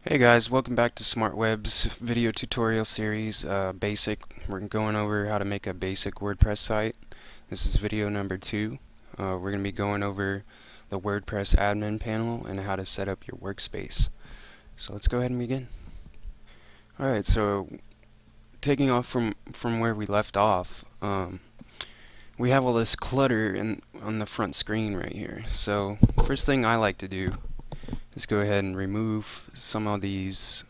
Hey guys, welcome back to SmartWeb's video tutorial series, Basic. We're going over how to make a basic WordPress site. This is video number 2. We're going to be going over the WordPress admin panel and how to set up your workspace. So let's go ahead and begin. Alright, so taking off from where we left off, we have all this clutter on the front screen right here. So first thing I like to do is go ahead and remove some of these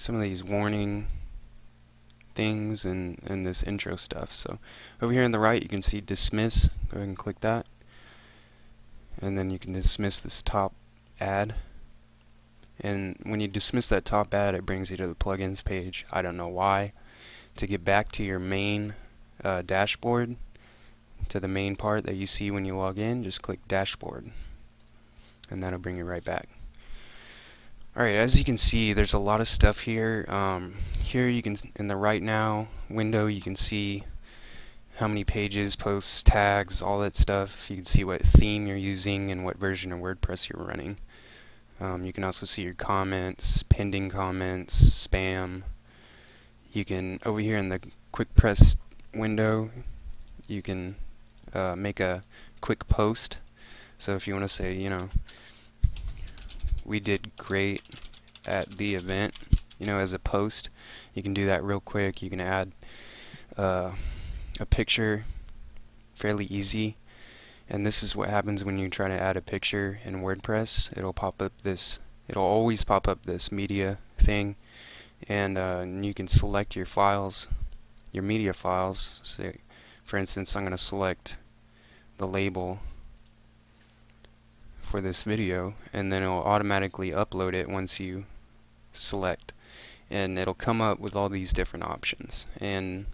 warning things and this intro stuff. So over here on the right you can see dismiss. Go ahead and click that, and then you can dismiss this top ad. And when you dismiss that top ad, it brings you to the plugins page. I don't know why. To get back to your main dashboard, to the main part that you see when you log in, just click dashboard, and that'll bring you right back. Alright, as you can see, there's a lot of stuff here. Here you can, in the right now window, you can see how many pages, posts, tags, all that stuff. You can see what theme you're using and what version of WordPress you're running. You can also see your comments, pending comments, spam. You can, over here in the quick press window, you can make a quick post. So if you want to say, we did great at the event, as a post, you can do that real quick. You can add a picture fairly easy, and this is what happens when you try to add a picture in WordPress. It'll always pop up this media thing, and you can select your files, your media files. So for instance, I'm going to select the label for this video, and then it'll automatically upload it once you select, and it'll come up with all these different options. And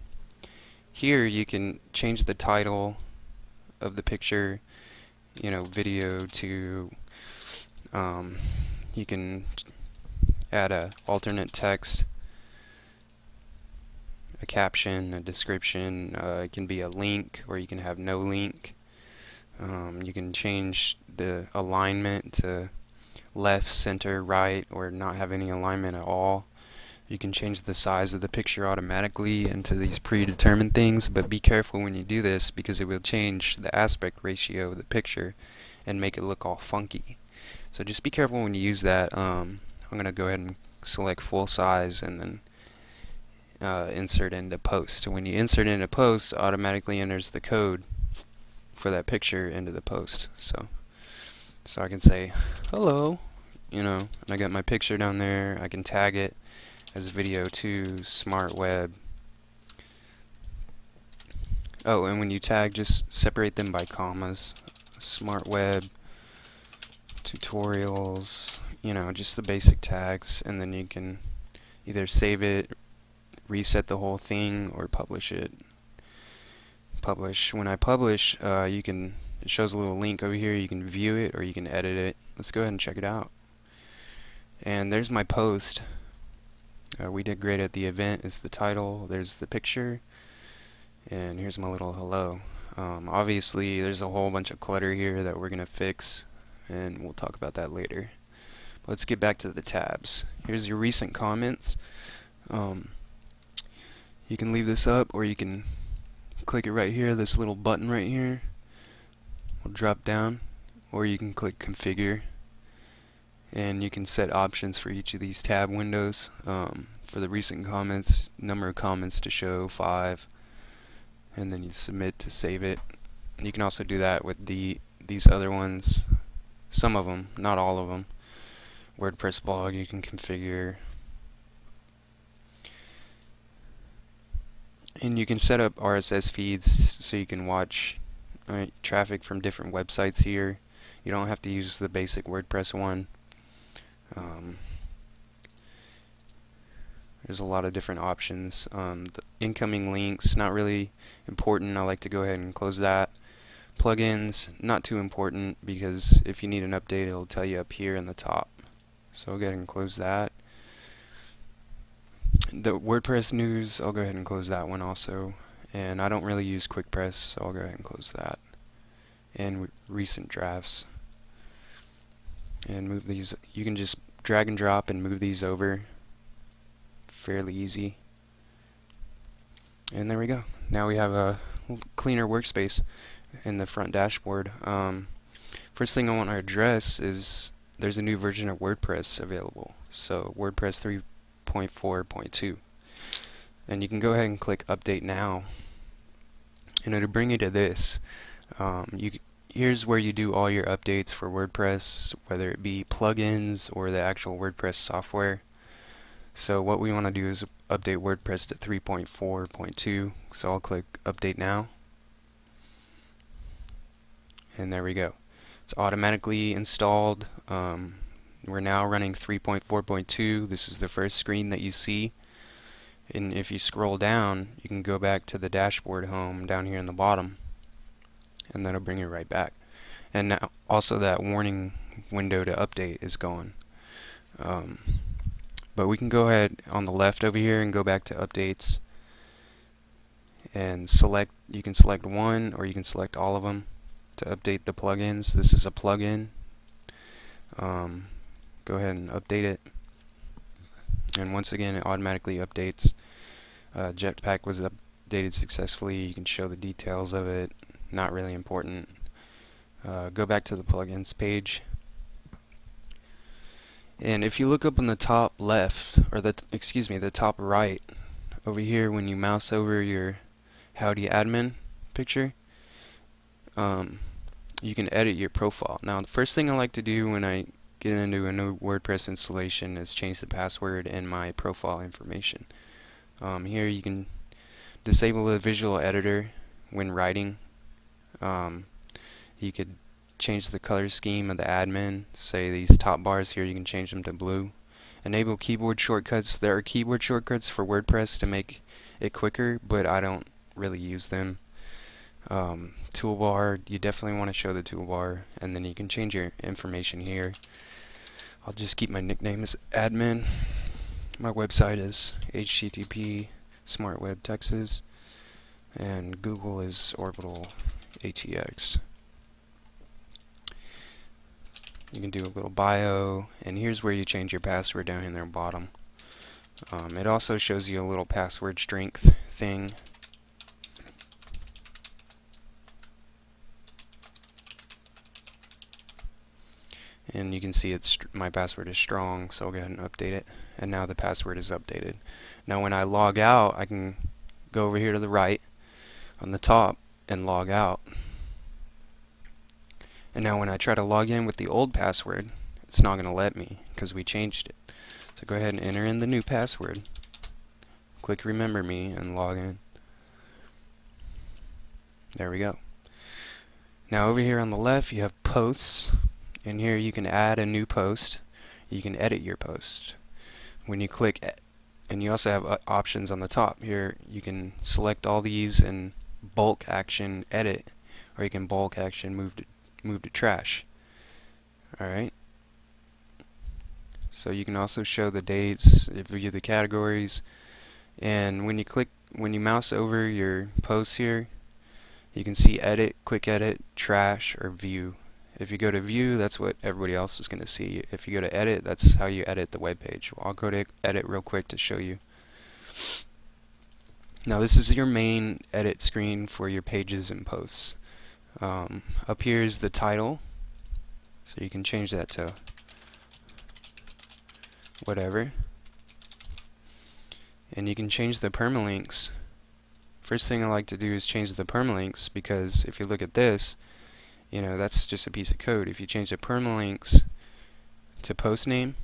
here you can change the title of the picture, video to you can add a alternate text, a caption, a description. It can be a link, or you can have no link. You can change the alignment to left, center, right, or not have any alignment at all. You can change the size of the picture automatically into these predetermined things, but be careful when you do this, because it will change the aspect ratio of the picture and make it look all funky. So just be careful when you use that. I'm going to go ahead and select full size, and then insert into post. When you insert into post, it automatically enters the code for that picture into the post. So I can say hello, and I got my picture down there. I can tag it as video to Smart Web. Oh, and when you tag, just separate them by commas. Smart Web tutorials, just the basic tags, and then you can either save it, reset the whole thing, or publish it. Publish. When I publish, it shows a little link over here. You can view it or you can edit it. Let's go ahead and check it out. And there's my post. We did great at the event is the title. There's the picture, and here's my little hello. Obviously there's a whole bunch of clutter here that we're gonna fix, and we'll talk about that later. But let's get back to the tabs. Here's your recent comments. You can leave this up, or you can click it right here. This little button right here will drop down, or you can click configure, and you can set options for each of these tab windows. For the recent comments, number of comments to show 5, and then you submit to save it. You can also do that with these other ones, some of them, not all of them. WordPress blog you can configure, and you can set up RSS feeds so you can watch traffic from different websites here. You don't have to use the basic WordPress one. There's a lot of different options. The incoming links, not really important. I like to go ahead and close that. Plugins, not too important, because if you need an update, it'll tell you up here in the top. So I'll go ahead and close that. The WordPress news, I'll go ahead and close that one also. And I don't really use QuickPress, so I'll go ahead and close that. And recent drafts. And move these. You can just drag and drop and move these over. Fairly easy. And there we go. Now we have a cleaner workspace in the front dashboard. First thing I want to address is there's a new version of WordPress available. So WordPress 3.4.2. And you can go ahead and click Update Now. And it'll bring you to this. Here's where you do all your updates for WordPress, whether it be plugins or the actual WordPress software. So what we want to do is update WordPress to 3.4.2. So I'll click Update Now. And there we go. It's automatically installed. We're now running 3.4.2. This is the first screen that you see. And if you scroll down, you can go back to the dashboard home down here in the bottom. And that'll bring you right back. And now also that warning window to update is gone. But we can go ahead on the left over here and go back to updates and select. You can select one or you can select all of them to update the plugins. This is a plugin. Go ahead and update it. And once again, it automatically updates. Jetpack was updated successfully. You can show the details of it. Not really important. Go back to the plugins page. And if you look up on the top left, or the top right, over here when you mouse over your Howdy Admin picture, you can edit your profile. Now the first thing I like to do when I get into a new WordPress installation is change the password and my profile information. Here you can disable the visual editor when writing. You could change the color scheme of the admin. Say these top bars here, you can change them to blue. Enable keyboard shortcuts. There are keyboard shortcuts for WordPress to make it quicker, but I don't really use them. Toolbar, you definitely want to show the toolbar, and then you can change your information here. I'll just keep my nickname as admin. My website is http smartweb Texas, and Google is Orbital ATX. You can do a little bio, and here's where you change your password down in the bottom. It also shows you a little password strength thing. And you can see my password is strong, so I'll go ahead and update it. And now the password is updated. Now when I log out, I can go over here to the right on the top and log out. And now when I try to log in with the old password, it's not going to let me because we changed it. So go ahead and enter in the new password. Click Remember Me and log in. There we go. Now over here on the left you have posts. And here you can add a new post. You can edit your post. When you click, and you also have options on the top. Here you can select all these and bulk action edit, or you can bulk action move to trash. Alright. So you can also show the dates, view the categories, and when you mouse over your posts here, you can see edit, quick edit, trash, or view. If you go to view, that's what everybody else is going to see. If you go to edit, that's how you edit the web page. Well, I'll go to edit real quick to show you. Now this is your main edit screen for your pages and posts. Up here is the title, so you can change that to whatever. And you can change the permalinks. First thing I like to do is change the permalinks, because if you look at this, you know, that's just a piece of code. If you change the permalinks to post name,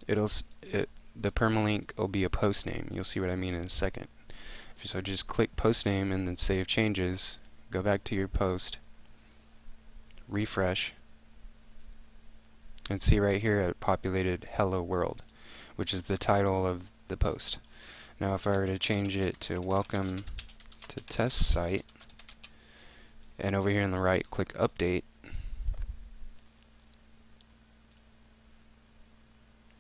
the permalink will be a post name. You'll see what I mean in a second. So just click post name and then save changes. Go back to your post, refresh, and see right here it populated Hello World, which is the title of the post. Now if I were to change it to Welcome to Test Site, and over here on the right click Update,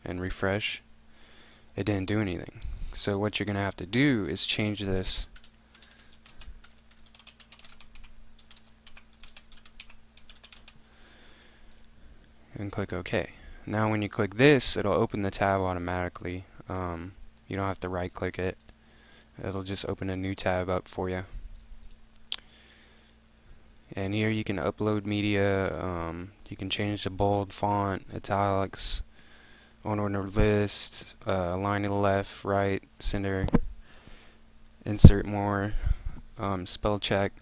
and refresh, it didn't do anything. So what you're going to have to do is change this and click OK. Now when you click this, it'll open the tab automatically. You don't have to right click it. It'll just open a new tab up for you. And here you can upload media, you can change the bold, font, italics, on order list, align to the left, right, center, insert more, spell check.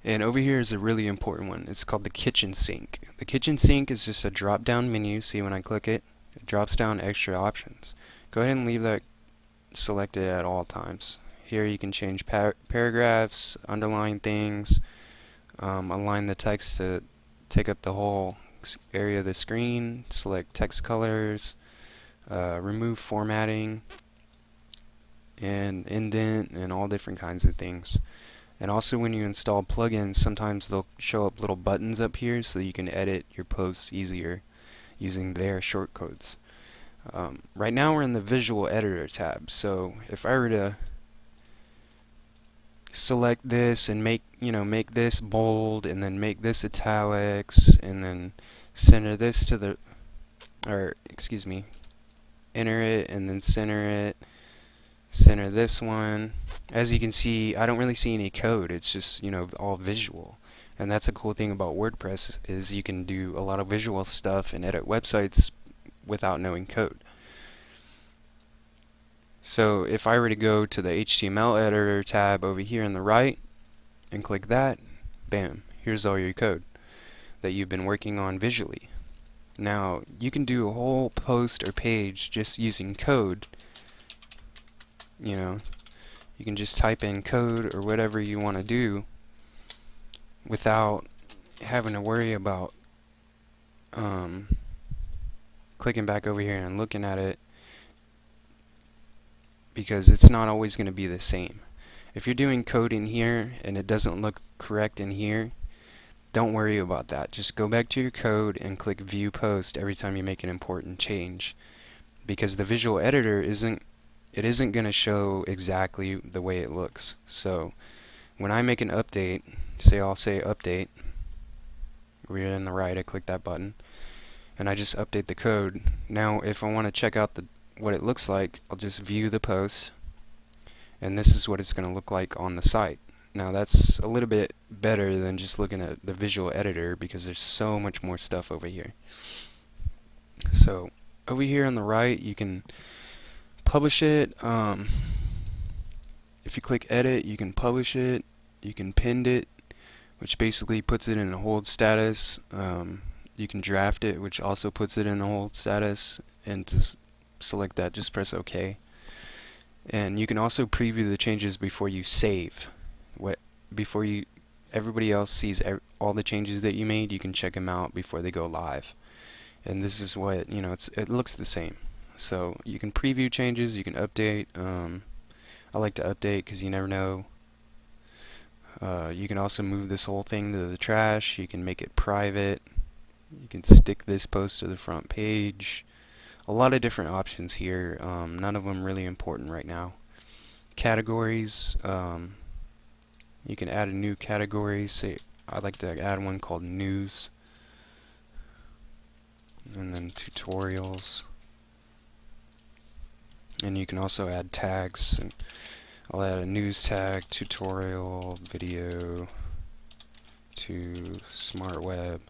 And over here is a really important one. It's called the kitchen sink. The kitchen sink is just a drop down menu. See, when I click it, it drops down extra options. Go ahead and leave that selected at all times. Here you can change paragraphs, underline things, align the text to take up the whole area of the screen, select text colors, remove formatting, and indent, and all different kinds of things. And also when you install plugins, sometimes they'll show up little buttons up here so you can edit your posts easier using their shortcodes. Right now we're in the visual editor tab, so if I were to select this and make this bold, and then make this italics, and then center this to the, or excuse me, enter it and then center this one. As you can see, I don't really see any code. It's just, all visual. And that's a cool thing about WordPress, is you can do a lot of visual stuff and edit websites without knowing code. So if I were to go to the HTML editor tab over here on the right and click that, bam, here's all your code that you've been working on visually. Now, you can do a whole post or page just using code. You can just type in code or whatever you want to do without having to worry about clicking back over here and looking at it, because it's not always going to be the same. If you're doing code in here and it doesn't look correct in here, don't worry about that. Just go back to your code and click View Post every time you make an important change, because the visual editor isn't going to show exactly the way it looks. So when I make an update, I'll say update, we're in the right, I click that button, and I just update the code. Now if I want to check out what it looks like, I'll just view the post, and this is what it's going to look like on the site. Now that's a little bit better than just looking at the visual editor, because there's so much more stuff over here. So over here on the right, you can publish it. If you click edit, you can publish it, you can pin it, which basically puts it in a hold status. You can draft it, which also puts it in a hold status, and to select that, just press OK. And you can also preview the changes before you save. Everybody else sees all the changes that you made, you can check them out before they go live. And this is what, it looks the same. So you can preview changes, you can update. I like to update because you never know. You can also move this whole thing to the trash. You can make it private. You can stick this post to the front page. A lot of different options here. None of them really important right now. Categories. You can add a new category. Say, I'd like to add one called news. And then tutorials. And you can also add tags. And I'll add a news tag, tutorial, video, to smart web.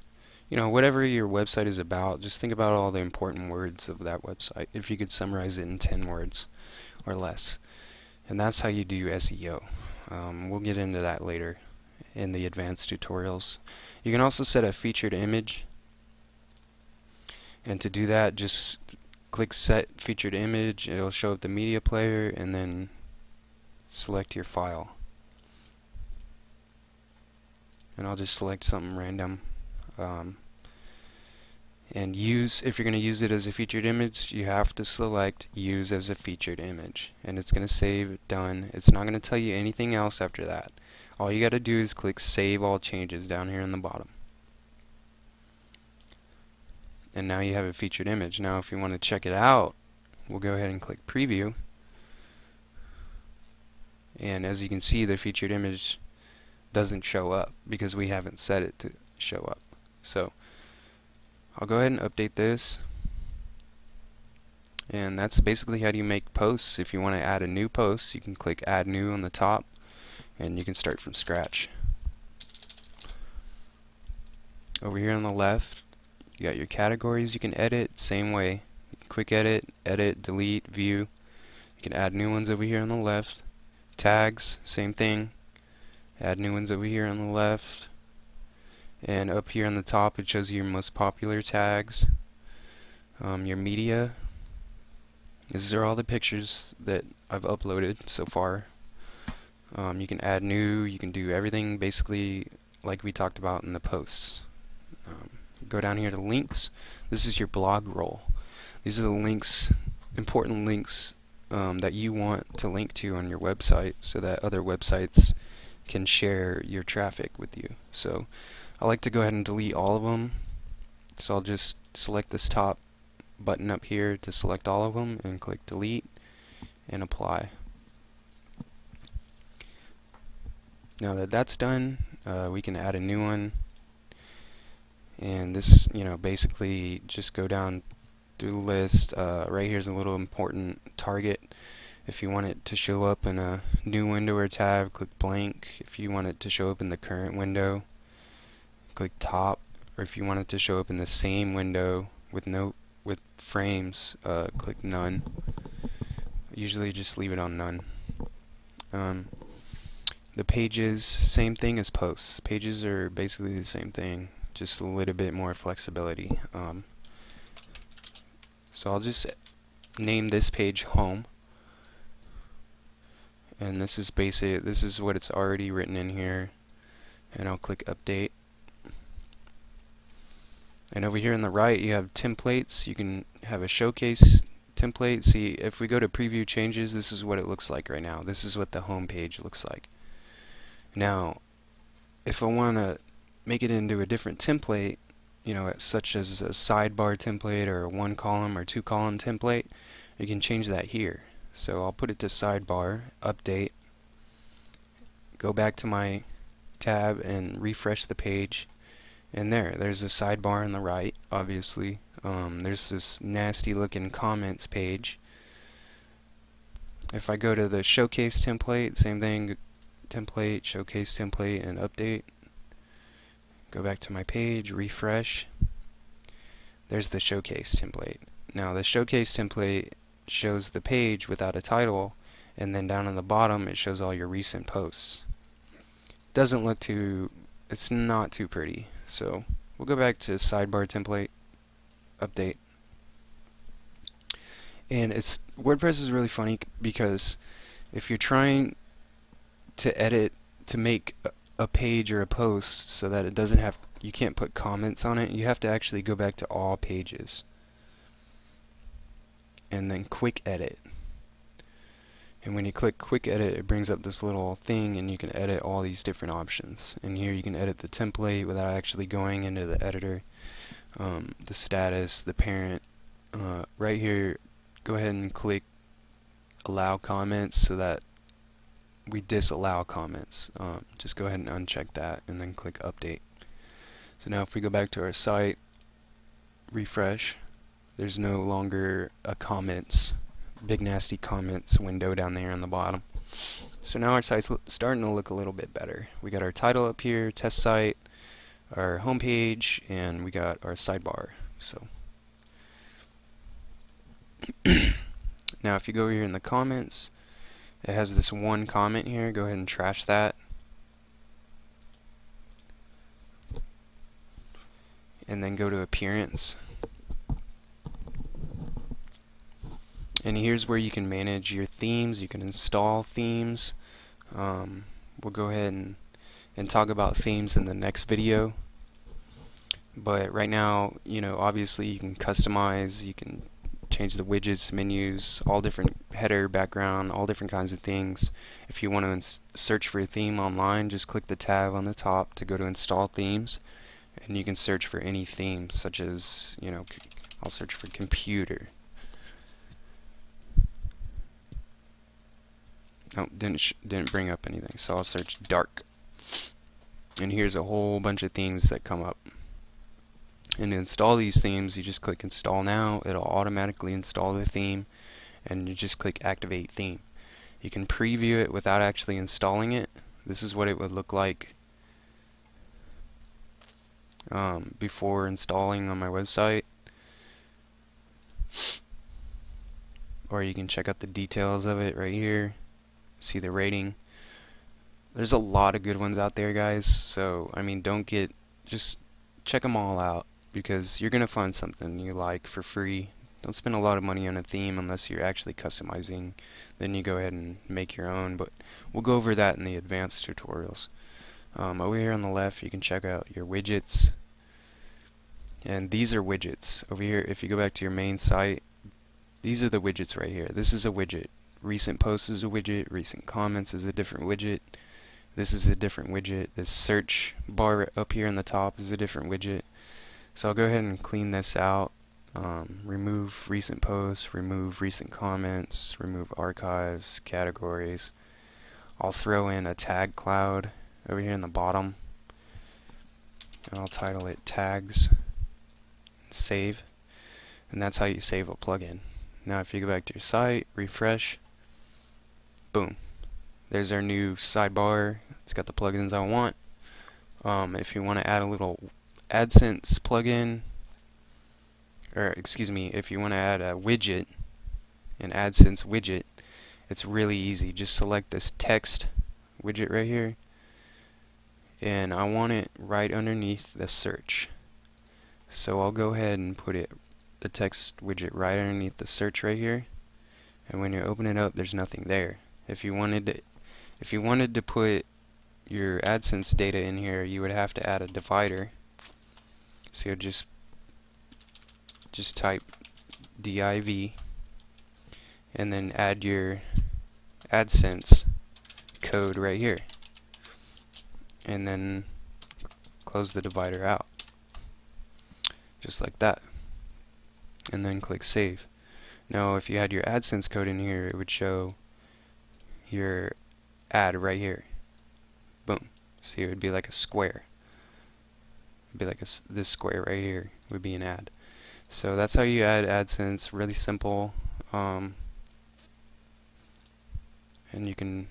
Whatever your website is about, just think about all the important words of that website, if you could summarize it in 10 words or less. And that's how you do SEO. We'll get into that later in the advanced tutorials. You can also set a featured image. And to do that, just click Set Featured Image. It'll show up the media player, and then select your file. And I'll just select something random. And if you're going to use it as a featured image, you have to select Use as a Featured Image. And it's going to save, done. It's not going to tell you anything else after that. All you got to do is click Save All Changes down here in the bottom. And now you have a featured image. Now if you want to check it out, we'll go ahead and click Preview. And as you can see, the featured image doesn't show up because we haven't set it to show up. So I'll go ahead and update this. And that's basically how you make posts. If you want to add a new post, you can click Add New on the top, and you can start from scratch. Over here on the left, you got your categories you can edit, same way. You can quick edit, edit, delete, view. You can add new ones over here on the left. Tags, same thing. Add new ones over here on the left. And up here on the top, it shows you your most popular tags. Your media. These are all the pictures that I've uploaded so far. You can add new, you can do everything basically like we talked about in the posts. Go down here to links. This is your blog role. These are the links, important links that you want to link to on your website so that other websites can share your traffic with you. So I like to go ahead and delete all of them. So I'll just select this top button up here to select all of them and click delete and apply. Now that that's done, we can add a new one. And this, basically just go down through the list. Right here's a little important target. If you want it to show up in a new window or tab, click blank. If you want it to show up in the current window, click top. Or if you want it to show up in the same window with frames, click none. Usually just leave it on none. The pages, same thing as posts. Pages are basically the same thing, just a little bit more flexibility. So I'll just name this page home, and this is basic. This is what it's already written in here, and I'll click update. And over here on the right, you have templates. You can have a showcase template. See, if we go to preview changes, this is what it looks like right now. This is what the home page looks like. Now, if I want to make it into a different template, such as a sidebar template or a 1-column or 2-column template, you can change that here. So I'll put it to sidebar, update, go back to my tab and refresh the page, and there's a sidebar on the right, obviously. There's this nasty looking comments page. If I go to the showcase template, same thing, template, showcase template, and update. Go back to my page, refresh. There's the showcase template. Now the showcase template shows the page without a title, and then down on the bottom it shows all your recent posts. Doesn't look it's not too pretty. So we'll go back to sidebar template, update. And WordPress is really funny because if you're trying to make a page or a post so that it doesn't you can't put comments on it, you have to actually go back to all pages and then quick edit. And when you click quick edit, it brings up this little thing and you can edit all these different options. And here you can edit the template without actually going into the editor, the status, the parent. Right here, go ahead and click allow comments so that we disallow comments. Just go ahead and uncheck that and then click update. So now if we go back to our site, refresh, there's no longer a comments, big nasty comments window down there on the bottom. So now our site's starting to look a little bit better. We got our title up here, test site, our home page, and we got our sidebar. So now if you go here in the comments, it has this one comment here. Go ahead and trash that. And then go to appearance. And here's where you can manage your themes. You can install themes. We'll go ahead and talk about themes in the next video. But right now, obviously you can customize, you can change the widgets, menus, all different header, background, all different kinds of things. If you want to search for a theme online, just click the tab on the top to go to install themes, and you can search for any theme, such as, I'll search for computer. Oh, didn't bring up anything, so I'll search dark. And here's a whole bunch of themes that come up. And to install these themes, you just click install now. It'll automatically install the theme, and you just click activate theme. You can preview it without actually installing it. This is what it would look like before installing on my website. Or you can check out the details of it right here. See the rating. There's a lot of good ones out there, guys. So, I mean, just check them all out, because you're going to find something you like for free. Don't spend a lot of money on a theme unless you're actually customizing. Then you go ahead and make your own, but we'll go over that in the advanced tutorials. Over here on the left, you can check out your widgets. And these are widgets. Over here, if you go back to your main site, these are the widgets right here. This is a widget. Recent posts is a widget. Recent comments is a different widget. This is a different widget. This search bar up here in the top is a different widget. So I'll go ahead and clean this out. Remove recent posts, remove recent comments, remove archives, categories. I'll throw in a tag cloud over here in the bottom, and I'll title it tags. Save. And that's how you save a plugin. Now if you go back to your site, refresh, boom, there's our new sidebar. It's got the plugins I want. If you want to add a little AdSense plugin, or excuse me, if you want to add a widget, an AdSense widget, it's really easy. Just select this text widget right here, and I want it right underneath the search. So I'll go ahead and put the text widget right underneath the search right here, and when you open it up, there's nothing there. If you wanted to put your AdSense data in here, you would have to add a divider. So you'll just type div and then add your AdSense code right here, and then close the divider out just like that, and then click save. Now if you had your AdSense code in here, it would show your ad right here. Boom. See, it would be like a square. It'd be like this square right here would be an ad. So that's how you add AdSense. Really simple. And you can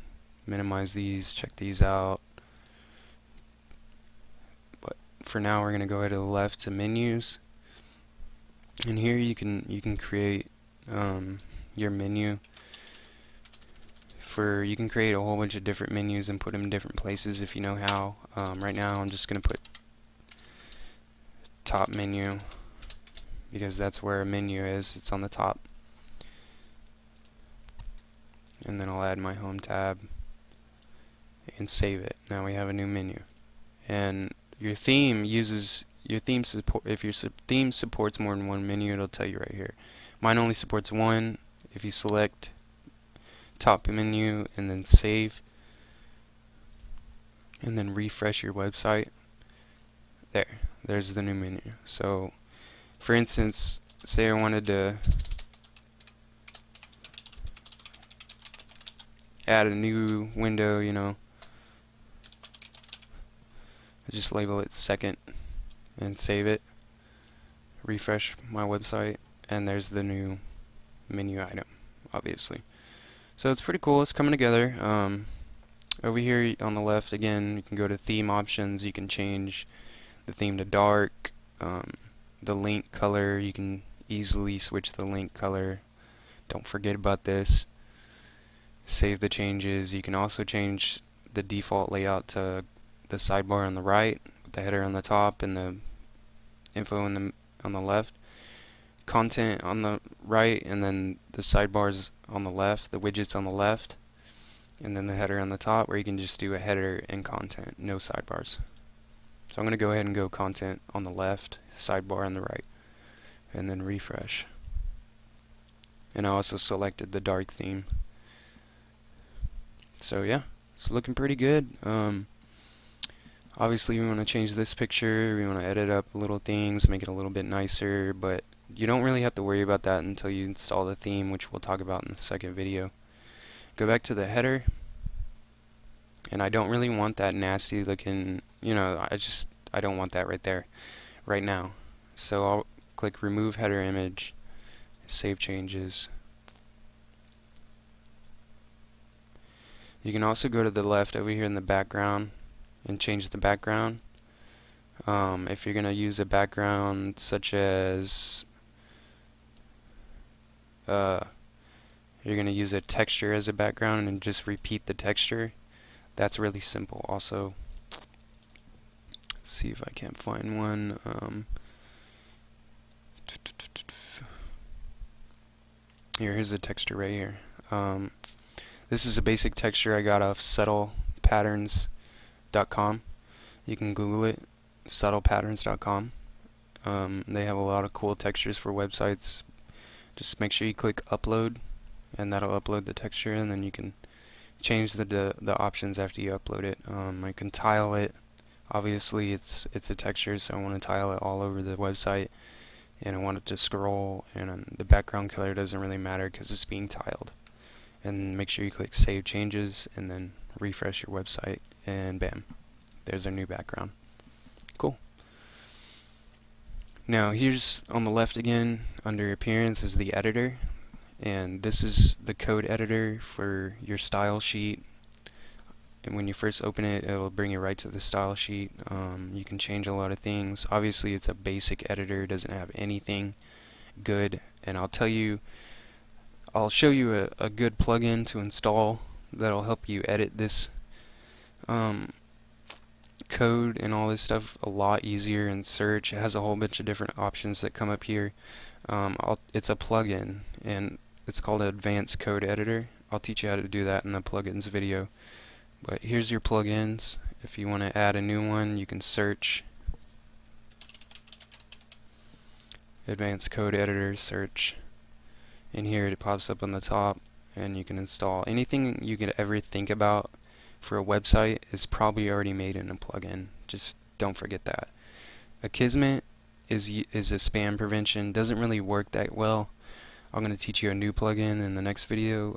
minimize these, check these out. But for now, we're going to go ahead to the left to menus. And here you can create your menu. You can create a whole bunch of different menus and put them in different places if you know how. Right now, I'm just going to put top menu, because that's where a menu is. It's on the top. And then I'll add my home tab and save it. Now we have a new menu. And your theme support. If your theme supports more than one menu, it'll tell you right here. Mine only supports one. If you select top menu and then save, and then refresh your website, there's the new menu. So for instance, say I wanted to add a new window, I just label it second and save it, refresh my website, and there's the new menu item, obviously. So it's pretty cool. It's coming together. Over here on the left, again, you can go to theme options. You can change the theme to dark. The link color, you can easily switch the link color. Don't forget about this. Save the changes. You can also change the default layout to the sidebar on the right, with the header on the top and the info on the left. Content on the right, and then the sidebars on the left, the widgets on the left, and then the header on the top, where you can just do a header and content, no sidebars. So I'm going to go ahead and go content on the left, sidebar on the right, and then refresh. And I also selected the dark theme. So yeah, it's looking pretty good. Obviously we want to change this picture, we want to edit up little things, make it a little bit nicer, but you don't really have to worry about that until you install the theme, which we'll talk about in the second video. Go back to the header, and I don't really want that nasty looking, I don't want that right there, right now. So I'll click remove header image, save changes. You can also go to the left over here in the background and change the background. If you're going to use a background such as you're going to use a texture as a background and just repeat the texture, that's really simple also. Let's see if I can't find one. Here's the texture right here. This is a basic texture I got off subtlepatterns.com. You can Google it, subtlepatterns.com. They have a lot of cool textures for websites. Just make sure you click upload, and that'll upload the texture, and then you can change the options after you upload it. I can tile it. Obviously, it's a texture, so I want to tile it all over the website, and I want it to scroll, and the background color doesn't really matter because it's being tiled. And make sure you click save changes, and then refresh your website, and bam, there's our new background. Cool. Now here's on the left again, under appearance is the editor, and this is the code editor for your style sheet. And when you first open it, it'll bring you right to the style sheet. You can change a lot of things. Obviously it's a basic editor, it doesn't have anything good, and I'll show you a good plugin to install that'll help you edit this code and all this stuff a lot easier in search. It has a whole bunch of different options that come up here. It's a plugin, and it's called Advanced Code Editor. I'll teach you how to do that in the plugins video. But here's your plugins. If you want to add a new one, you can search Advanced Code Editor, search. In here it pops up on the top, and you can install anything you could ever think about for a website is probably already made in a plugin. Just don't forget that. Akismet is a spam prevention. Doesn't really work that well. I'm going to teach you a new plugin in the next video.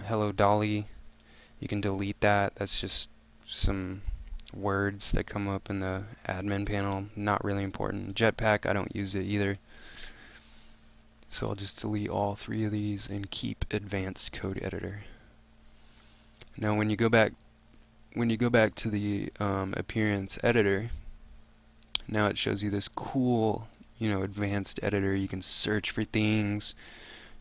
Hello Dolly. You can delete that. That's just some words that come up in the admin panel. Not really important. Jetpack, I don't use it either. So I'll just delete all three of these and keep Advanced Code Editor. Now when you go back to the appearance editor, now it shows you this cool, advanced editor. You can search for things,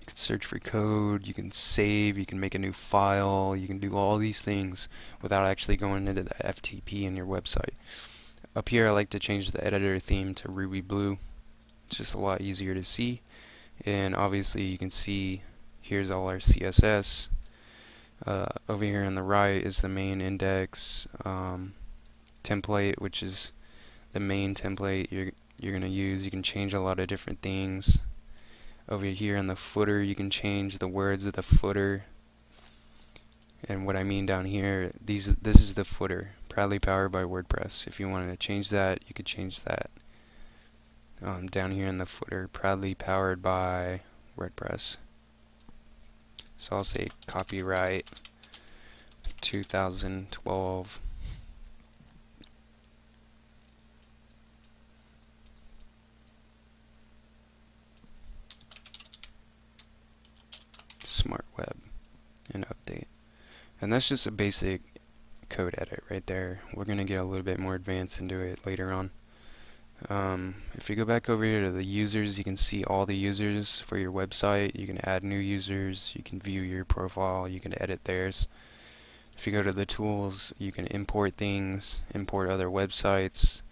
you can search for code, you can save, you can make a new file, you can do all these things without actually going into the FTP in your website. Up here I like to change the editor theme to Ruby Blue. It's just a lot easier to see. And obviously you can see here's all our CSS. Over here on the right is the main index template, which is the main template you're going to use. You can change a lot of different things. Over here in the footer, you can change the words of the footer. And what I mean down here, this is the footer, proudly powered by WordPress. If you wanted to change that, you could change that. Down here in the footer, proudly powered by WordPress. So I'll say copyright 2012. Smart Web and update. And that's just a basic code edit right there. We're going to get a little bit more advanced and do it later on. If you go back over here to the users, you can see all the users for your website. You can add new users, you can view your profile, you can edit theirs. If you go to the tools, you can import things, import other websites.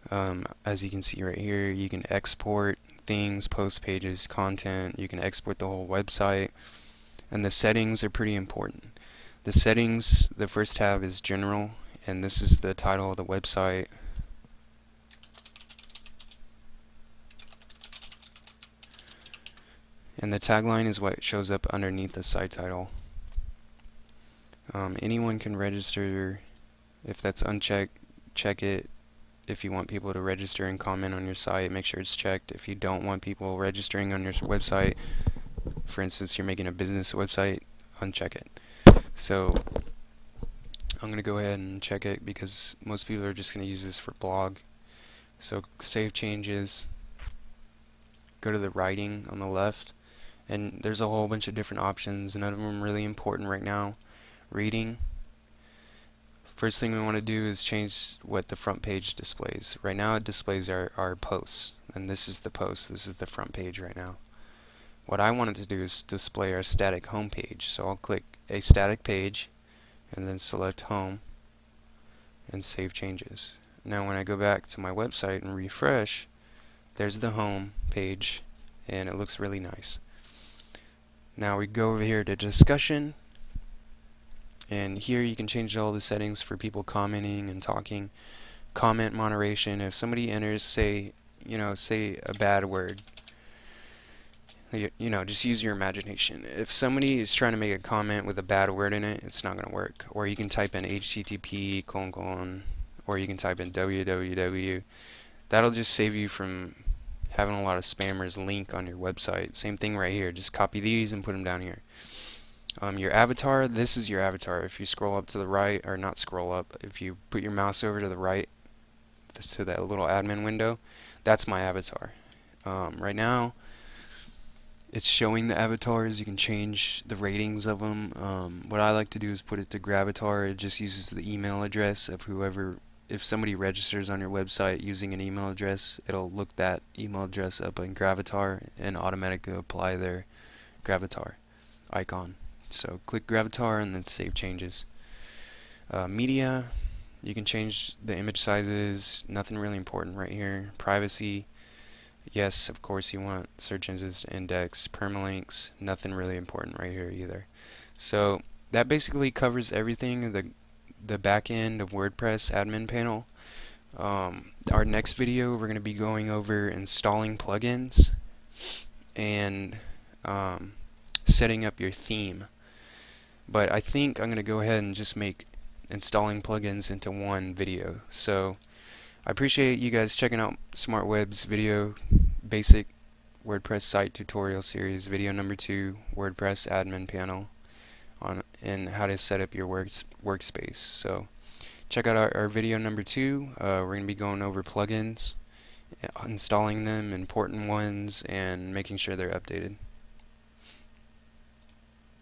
As you can see right here, you can export things, post pages, content. You can export the whole website. And the settings are pretty important. The settings, the first tab is general, and this is the title of the website. And the tagline is what shows up underneath the site title. Anyone can register. If that's unchecked, check it. If you want people to register and comment on your site, make sure it's checked. If you don't want people registering on your website, for instance, you're making a business website, uncheck it. So I'm going to go ahead and check it because most people are just going to use this for blog. So save changes. go to the writing on the left, and there's a whole bunch of different options. None of them really important right now. Reading. First thing we want to do is change what the front page displays. Right now it displays our posts, and this is the post. This is the front page right now. What I wanted to do is display our static home page. So I'll click a static page and then select home and save changes. Now when I go back to my website and refresh, there's the home page and it looks really nice. Now we go over here to discussion, and here you can change all the settings for people commenting and talking. Comment moderation. If somebody enters, say a bad word, just use your imagination. If somebody is trying to make a comment with a bad word in it, it's not going to work. Or you can type in HTTP : or you can type in www. That'll just save you from having a lot of spammers link on your website. Same thing right here. Just copy these and put them down here. Your avatar, this is your avatar. If you scroll up to the right, or not scroll up, if you put your mouse over to the right to that little admin window, that's my avatar. Right now it's showing the avatars. You can change the ratings of them. What I like to do is put it to Gravatar. It just uses the email address of whoever. If somebody registers on your website using an email address, it'll look that email address up in Gravatar and automatically apply their Gravatar icon. So click Gravatar and then save changes. Media, you can change the image sizes. Nothing really important right here. Privacy, yes, of course you want search engines to index. Permalinks, nothing really important right here either. So that basically covers everything. The back end of WordPress admin panel. Our next video we're going to be going over installing plugins and setting up your theme. But I think I'm going to go ahead and just make installing plugins into one video. So I appreciate you guys checking out SmartWeb's video basic WordPress site tutorial series, video number 2, WordPress admin panel, and how to set up your workspace. So check out our video number 2. We're going to be going over plugins, installing them, important ones, and making sure they're updated.